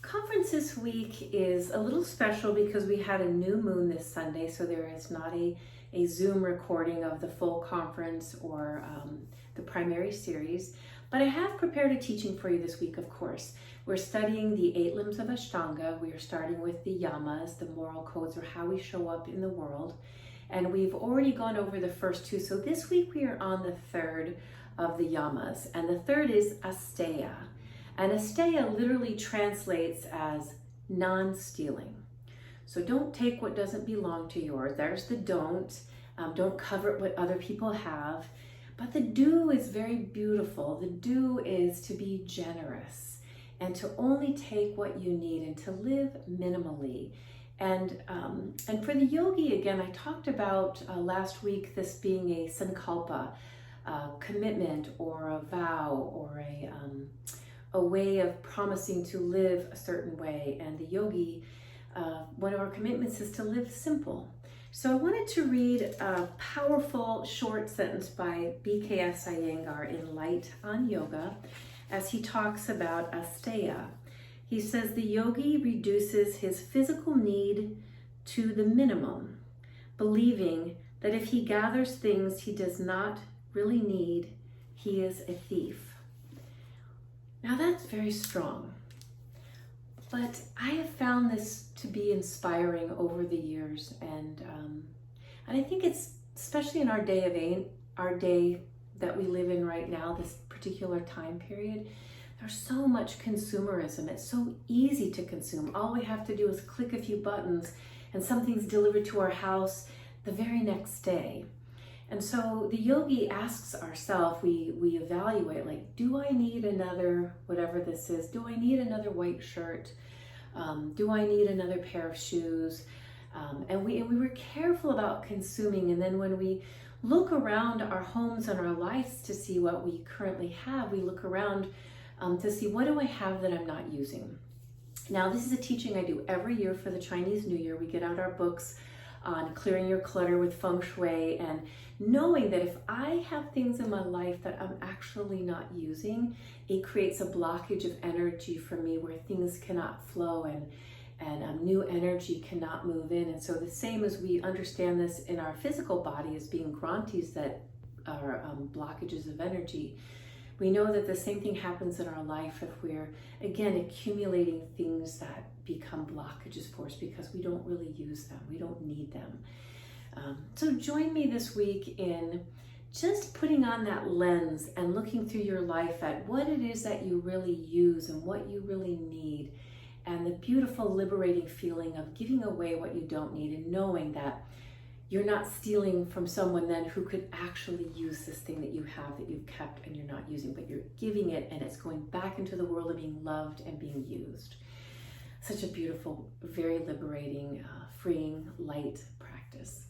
Conference this week is a little special because we had a new moon this Sunday, so there is not a Zoom recording of the full conference or the primary series. But I have prepared a teaching for you this week, of course. We're studying the 8 limbs of Ashtanga. We are starting with the Yamas, the moral codes, or how we show up in the world. And we've already gone over the first 2. So this week we are on the 3rd of the Yamas. And the 3rd is Asteya. And Asteya literally translates as non-stealing. So don't take what doesn't belong to yours. There's the don't. Don't covet what other people have. But the do is very beautiful. The do is to be generous and to only take what you need and to live minimally. And for the yogi, again, I talked about last week this being a sankalpa, commitment or a vow or a way of promising to live a certain way. And the yogi, one of our commitments is to live simple. So I wanted to read a powerful short sentence by B.K.S. Iyengar in Light on Yoga as he talks about Asteya. He says the yogi reduces his physical need to the minimum, believing that if he gathers things he does not really need, he is a thief. Now that's very strong, but I have found this to be inspiring over the years, and I think it's especially in our day that we live in right now, this particular time period. There's so much consumerism. It's so easy to consume. All we have to do is click a few buttons, and something's delivered to our house the very next day. And so the yogi asks ourselves, we evaluate, like, do I need another, whatever this is, do I need another white shirt? Do I need another pair of shoes? And we were careful about consuming. And then when we look around our homes and our lives to see what we currently have, we look around to see, what do I have that I'm not using? Now, this is a teaching I do every year for the Chinese New Year. We get out our books on clearing your clutter with feng shui, and knowing that if I have things in my life that I'm actually not using, it creates a blockage of energy for me where things cannot flow and new energy cannot move in. And so the same as we understand this in our physical body as being grantis that are blockages of energy, we know that the same thing happens in our life if we're, again, accumulating things that become blockages for us because we don't really use them, we don't need them. So join me this week in just putting on that lens and looking through your life at what it is that you really use and what you really need, and the beautiful liberating feeling of giving away what you don't need and knowing that you're not stealing from someone then who could actually use this thing that you have, that you've kept and you're not using, but you're giving it and it's going back into the world of being loved and being used. Such a beautiful, very liberating, freeing, light practice.